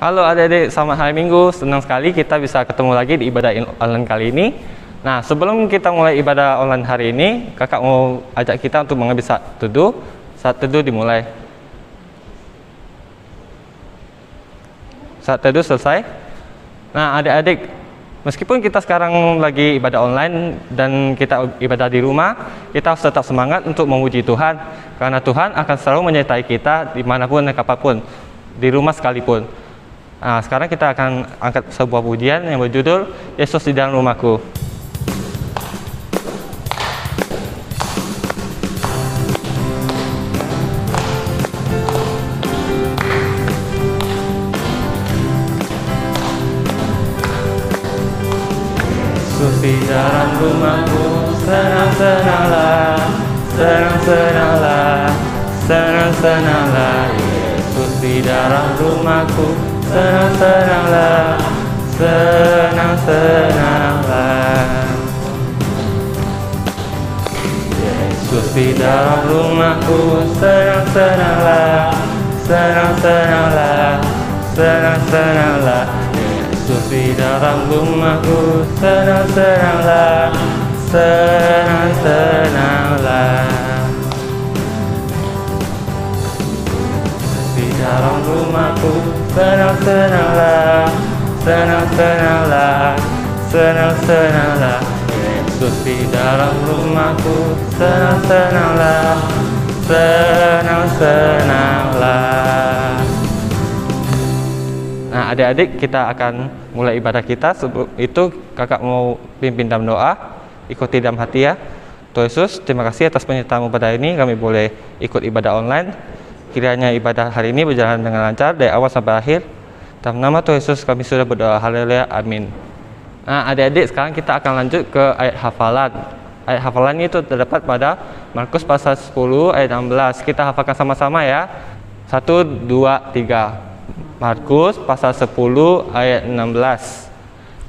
Halo adik-adik, selamat hari Minggu. Senang sekali kita bisa ketemu lagi di ibadah online kali ini. Nah, sebelum kita mulai ibadah online hari ini, kakak mau ajak kita untuk mengambil saat teduh. Saat teduh dimulai. Saat teduh selesai. Nah, adik-adik, meskipun kita sekarang lagi ibadah online dan kita ibadah di rumah, kita harus tetap semangat untuk memuji Tuhan. Karena Tuhan akan selalu menyertai kita dimanapun dan kapanpun, di rumah sekalipun. Nah, sekarang kita akan angkat sebuah pujian yang berjudul Yesus di dalam rumahku. Yesus di dalam rumahku, senang-senanglah, senang-senanglah, senang-senanglah. Yesus di dalam rumahku, senang-senanglah, senang-senanglah. Yesus di dalam rumahku, senang-senanglah, senang-senanglah, senang-senanglah. Yesus di dalam rumahku, senang-senanglah, senang-senanglah. Di dalam rumahku, senang-senanglah, senang-senanglah, senang-senanglah. Yesus di dalam rumahku, senang-senanglah, senang-senanglah. Nah, adik-adik, kita akan mulai ibadah kita. Sebelum itu, kakak mau pimpin dalam doa. Ikuti dalam hati ya. Tuhan Yesus, terima kasih atas penyertaan-Mu pada ini. Kami boleh ikut ibadah online. Kiranya ibadah hari ini berjalan dengan lancar dari awal sampai akhir. Dalam nama Tuhan Yesus kami sudah berdoa. Haleluya. Amin. Nah, adik-adik, sekarang kita akan lanjut ke ayat hafalan. Ayat hafalan itu terdapat pada Markus pasal 10 ayat 16. Kita hafalkan sama-sama ya. 1, 2, 3. Markus pasal 10 ayat 16.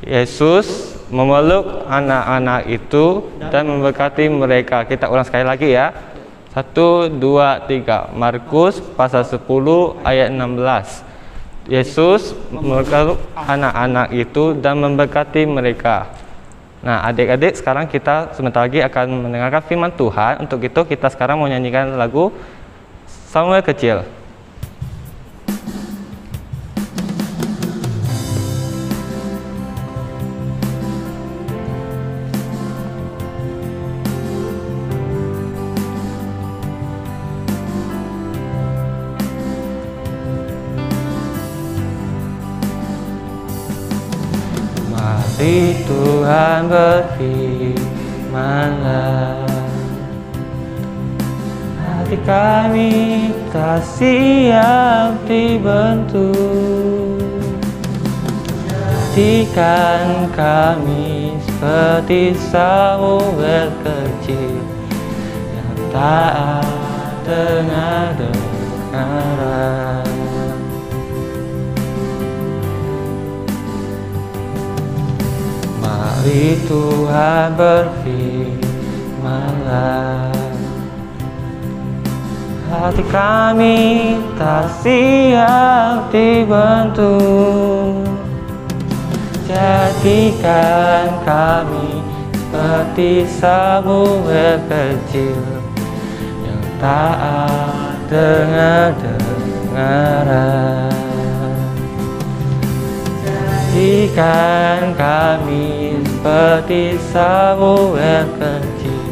Yesus memeluk anak-anak itu dan memberkati mereka. Kita ulang sekali lagi ya. 1, 2, 3. Markus pasal 10 ayat 16. Yesus memeluk anak-anak itu dan memberkati mereka. Nah, adik-adik, sekarang kita sebentar lagi akan mendengarkan firman Tuhan. Untuk itu kita sekarang mau nyanyikan lagu Samuel Kecil. Mari Tuhan berfirman-Nya, hati kami tak siap dibentuk. Jadikan kami seperti Samuel kecil yang taat dengar-dengaran. Mari Tuhan berfirman-Nya, hati kami tak siap dibentuk. Jadikan kami seperti Samuel kecil yang taat dengar-dengaran. Jadikan kami seperti Samuel kecil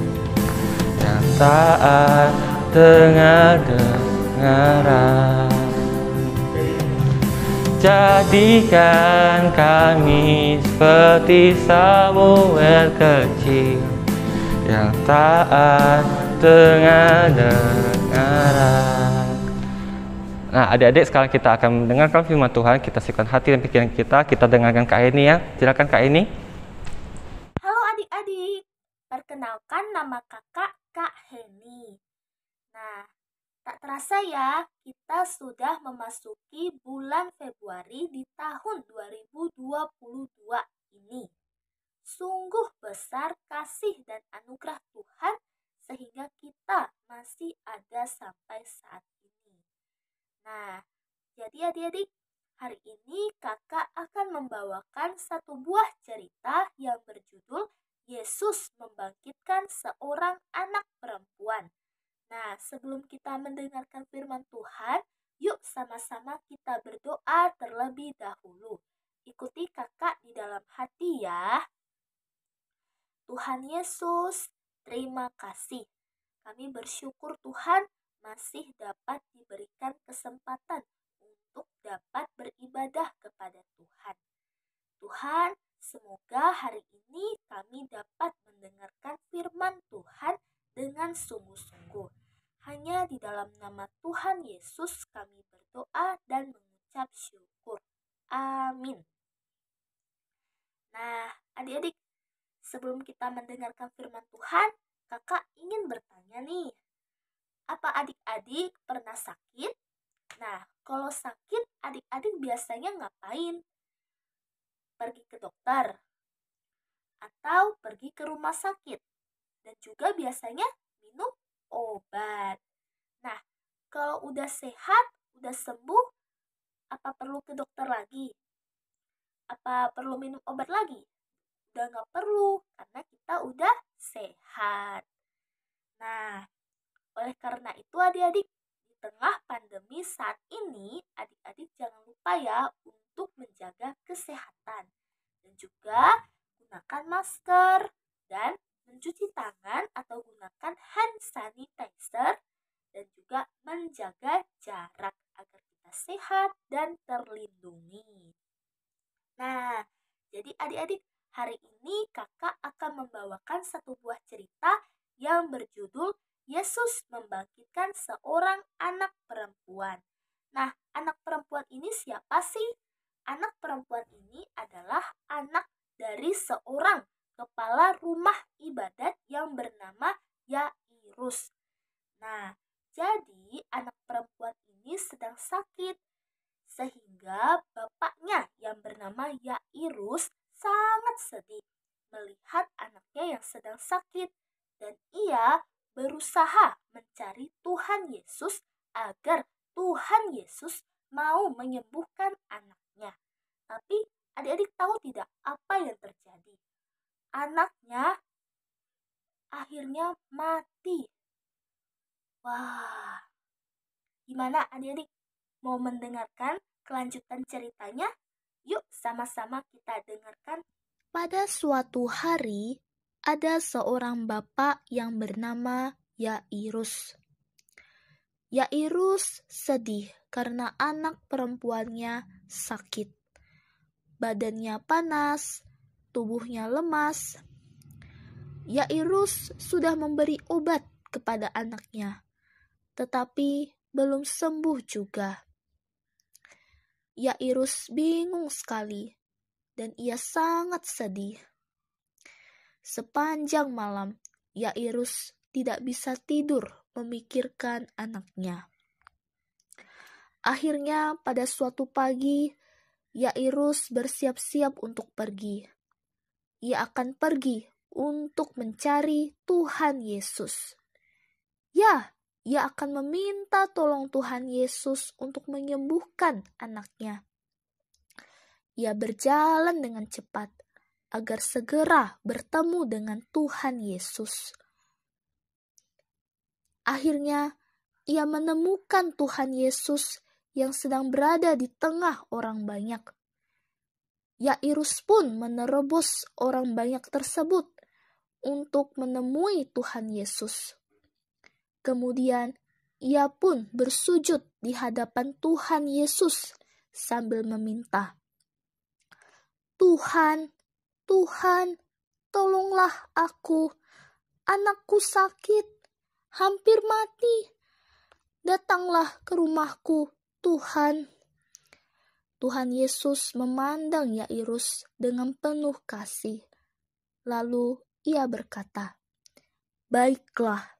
yang taat dengar-dengaran. Jadikan kami seperti Samuel kecil yang taat dengar-dengaran. Nah, adik-adik, sekarang kita akan mendengarkan firman Tuhan. Kita siapkan hati dan pikiran kita dengarkan Kak Eni ya. Silakan Kak Eni. Halo adik-adik, perkenalkan nama kakak Kak Heni. Nah, tak terasa ya, kita sudah memasuki bulan Februari di tahun 2022 ini. Sungguh besar kasih dan anugerah Tuhan sehingga kita masih ada sampai saat ini. Nah, jadi adik-adik, Hari ini kakak akan membawakan satu buah cerita yang berjudul Yesus membangkitkan seorang anak perempuan. Nah, sebelum kita mendengarkan firman Tuhan, yuk sama-sama kita berdoa terlebih dahulu. Ikuti kakak di dalam hati ya. Tuhan Yesus, terima kasih. Kami bersyukur Tuhan masih dapat diberikan kesempatan untuk dapat beribadah kepada Tuhan. Tuhan, semoga hari ini kami dapat mendengarkan firman Tuhan dengan sungguh-sungguh. Hanya di dalam nama Tuhan Yesus kami berdoa dan mengucap syukur. Amin. Nah, adik-adik, sebelum kita mendengarkan firman Tuhan, kakak ingin bertanya nih, apa adik-adik pernah sakit? Nah, kalau sakit, adik-adik biasanya ngapain? Pergi ke dokter atau pergi ke rumah sakit, dan juga biasanya minum obat. Nah, kalau udah sehat, udah sembuh, apa perlu ke dokter lagi? Apa perlu minum obat lagi? Udah nggak perlu, karena kita udah sehat. Nah, oleh karena itu adik-adik, di tengah pandemi saat ini, adik-adik jangan lupa ya untuk menjaga kesehatan. Dan juga gunakan masker dan mencuci tangan atau gunakan hand sanitizer dan juga menjaga jarak agar kita sehat dan terlindungi. Nah, jadi adik-adik, hari ini kakak akan membawakan satu buah cerita yang berjudul Yesus membangkitkan seorang anak perempuan. Nah, anak perempuan ini siapa sih? Anak perempuan ini adalah anak dari seorang kepala rumah ibadat yang bernama Yairus. Nah, jadi anak perempuan ini sedang sakit, sehingga bapaknya yang bernama Yairus sangat sedih melihat anaknya yang sedang sakit, dan ia berusaha mencari Tuhan Yesus agar Tuhan Yesus mau menyembuhkan anaknya. Tapi adik-adik tahu tidak apa yang terjadi? Anaknya akhirnya mati. Wah, gimana adik-adik? Mau mendengarkan kelanjutan ceritanya? Yuk sama-sama kita dengarkan. Pada suatu hari, ada seorang bapak yang bernama Yairus. Yairus sedih karena anak perempuannya sakit. Badannya panas, tubuhnya lemas. Yairus sudah memberi obat kepada anaknya, tetapi belum sembuh juga. Yairus bingung sekali dan ia sangat sedih. Sepanjang malam, Yairus tidak bisa tidur memikirkan anaknya. Akhirnya pada suatu pagi, Yairus bersiap-siap untuk pergi. Ia akan pergi untuk mencari Tuhan Yesus. Ya, ia akan meminta tolong Tuhan Yesus untuk menyembuhkan anaknya. Ia berjalan dengan cepat agar segera bertemu dengan Tuhan Yesus. Akhirnya, ia menemukan Tuhan Yesus yang sedang berada di tengah orang banyak. Yairus pun menerobos orang banyak tersebut untuk menemui Tuhan Yesus. Kemudian, ia pun bersujud di hadapan Tuhan Yesus sambil meminta, "Tuhan, Tuhan, tolonglah aku. Anakku sakit, hampir mati. Datanglah ke rumahku, Tuhan." Tuhan Yesus memandang Yairus dengan penuh kasih. Lalu ia berkata, "Baiklah."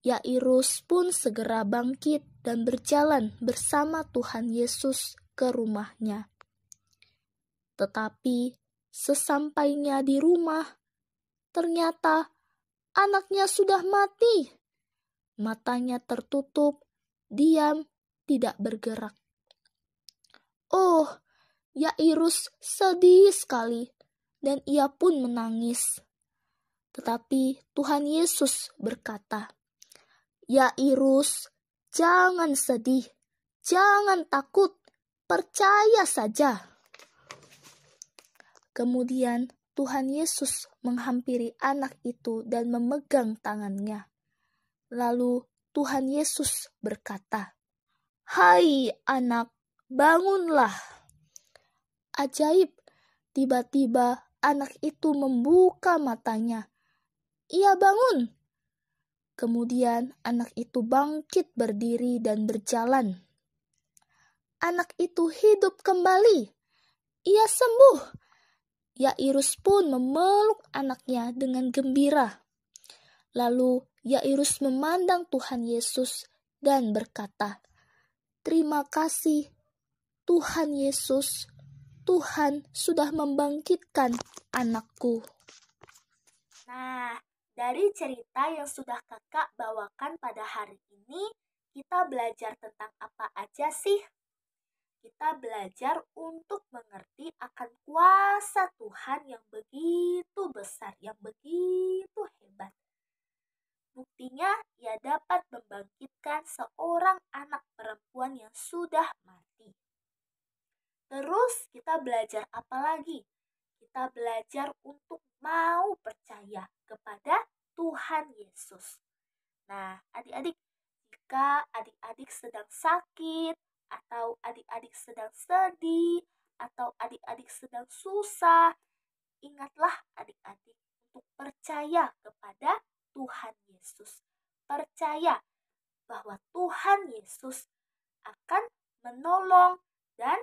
Yairus pun segera bangkit dan berjalan bersama Tuhan Yesus ke rumahnya. Tetapi sesampainya di rumah, ternyata anaknya sudah mati. Matanya tertutup, diam, tidak bergerak. Oh, Yairus sedih sekali dan ia pun menangis. Tetapi Tuhan Yesus berkata, "Yairus, jangan sedih, jangan takut, percaya saja." Kemudian Tuhan Yesus menghampiri anak itu dan memegang tangannya. Lalu Tuhan Yesus berkata, "Hai anak, bangunlah." Ajaib, tiba-tiba anak itu membuka matanya. Ia bangun. Kemudian anak itu bangkit berdiri dan berjalan. Anak itu hidup kembali. Ia sembuh. Yairus pun memeluk anaknya dengan gembira. Lalu Yairus memandang Tuhan Yesus dan berkata, "Terima kasih Tuhan Yesus, Tuhan sudah membangkitkan anakku." Nah, dari cerita yang sudah kakak bawakan pada hari ini, kita belajar tentang apa aja sih? Kita belajar untuk mengerti akan kuasa Tuhan yang begitu besar, yang begitu hebat. Buktinya, ia dapat membangkitkan seorang anak perempuan yang sudah mati. Terus kita belajar apa lagi? Kita belajar untuk mau percaya kepada Tuhan Yesus. Nah, adik-adik, jika adik-adik sedang sakit, atau adik-adik sedang sedih, atau adik-adik sedang susah, ingatlah adik-adik untuk percaya kepada Tuhan Yesus. Percaya bahwa Tuhan Yesus akan menolong dan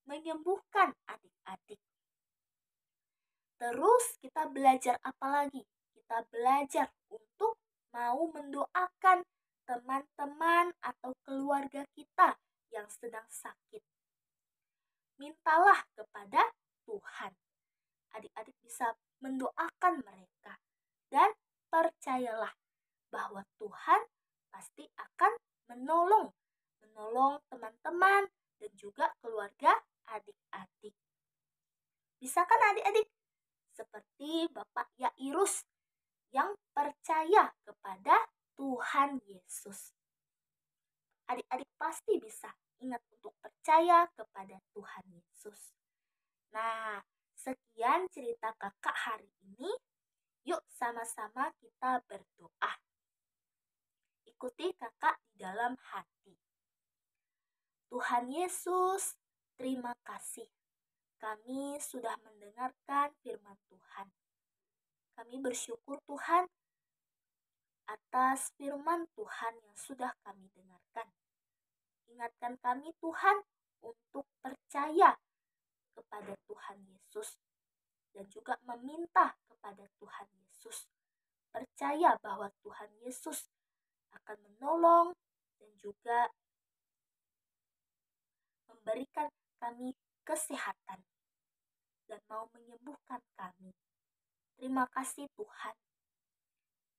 menyembuhkan adik-adik. Terus kita belajar apa lagi? Kita belajar untuk mau mendoakan teman-teman atau keluarga kita yang sedang sakit. Mintalah kepada Tuhan. Adik-adik bisa mendoakan mereka. Dan percayalah bahwa Tuhan pasti akan menolong teman-teman dan juga keluarga adik-adik. Bisa kan adik-adik? Seperti Bapak Yairus yang percaya kepada Tuhan Yesus. Adik-adik pasti bisa ingat untuk percaya kepada Tuhan Yesus. Nah, sekian cerita kakak hari ini. Yuk sama-sama kita berdoa. Ikuti kakak di dalam hati. Tuhan Yesus, terima kasih. Kami sudah mendengarkan firman Tuhan. Kami bersyukur Tuhan atas firman Tuhan yang sudah kami dengarkan. Ingatkan kami Tuhan untuk percaya kepada Tuhan Yesus dan juga meminta kepada Tuhan Yesus. Percaya bahwa Tuhan Yesus akan menolong dan juga memberikan kami kesehatan dan mau menyembuhkan kami. Terima kasih Tuhan.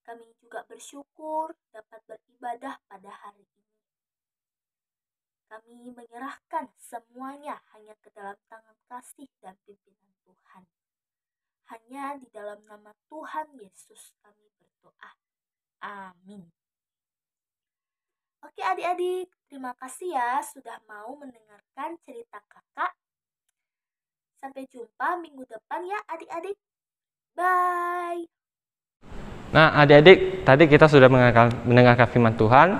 Kami juga bersyukur dapat beribadah pada hari ini. Kami menyerahkan semuanya hanya ke dalam tangan kasih dan pimpinan Tuhan. Hanya di dalam nama Tuhan Yesus kami berdoa. Amin. Oke adik-adik, terima kasih ya sudah mau mendengarkan cerita kakak. Sampai jumpa minggu depan ya adik-adik. Bye. Nah adik-adik, tadi kita sudah mendengarkan firman Tuhan.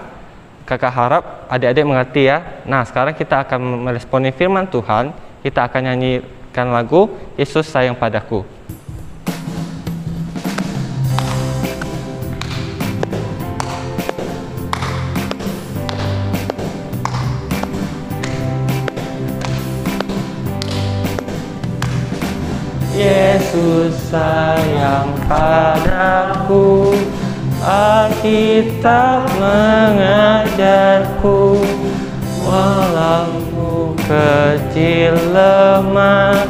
Kakak harap adik-adik mengerti ya. Nah sekarang kita akan meresponi firman Tuhan. Kita akan nyanyikan lagu Yesus Sayang Padaku. Yesus sayang padaku, Alkitab mengajarku, walau kecil lemah,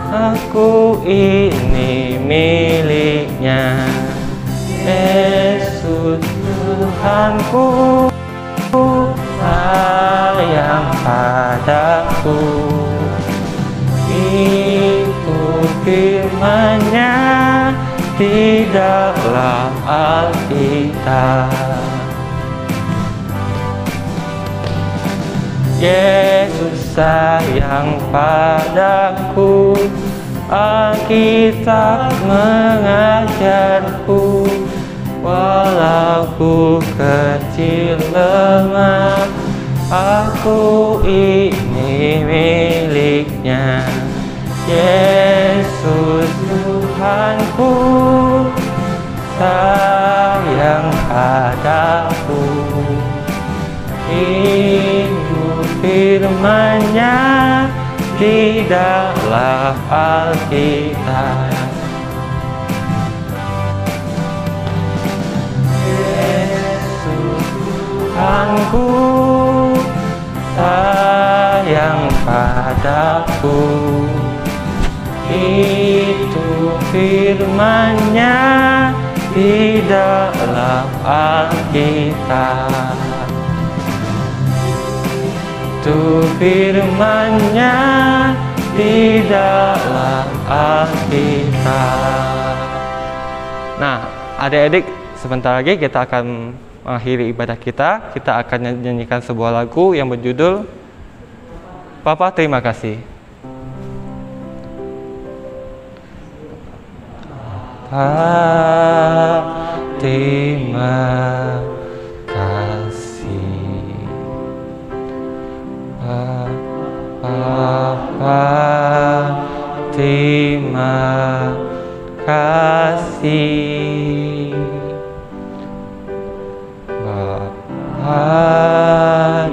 aku ini miliknya. Yesus Tuhanku, sayang sayang padaku. Itu firman-Nya di dalam Alkitab. Yesus sayang padaku, Alkitab mengajarku, walau ku kecil lemah, aku ini milik-Nya. Yesus Tuhanku sayang padaku. Itu firman-Nya di dalam Alkitab. Yesus Tuhanku sayang padaku. Itu firman-Nya di dalam Alkitab. Itu firman-Nya di dalam Alkitab. Nah, adik-adik, sebentar lagi kita akan mengakhiri ibadah kita. Kita akan nyanyikan sebuah lagu yang berjudul Bapa Terima Kasih. Bapa terima kasih, Bapa terima kasih, Bapa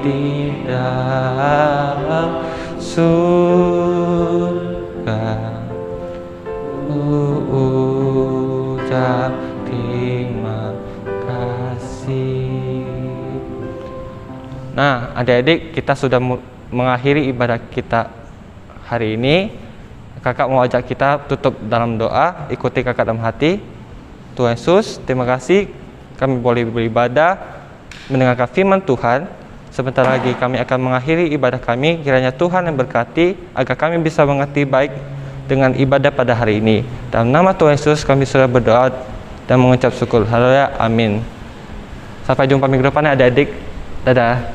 di dalam surga, ucap terima kasih. Nah, adik-adik, kita sudah mengakhiri ibadah kita hari ini. Kakak mau ajak kita tutup dalam doa. Ikuti kakak dalam hati. Tuhan Yesus, terima kasih kami boleh beribadah, mendengarkan firman Tuhan. Sebentar lagi kami akan mengakhiri ibadah kami. Kiranya Tuhan yang berkati agar kami bisa mengerti baik dengan ibadah pada hari ini. Dalam nama Tuhan Yesus kami sudah berdoa dan mengucap syukur. Haleluya, amin. Sampai jumpa minggu depan adik-adik. Dadah.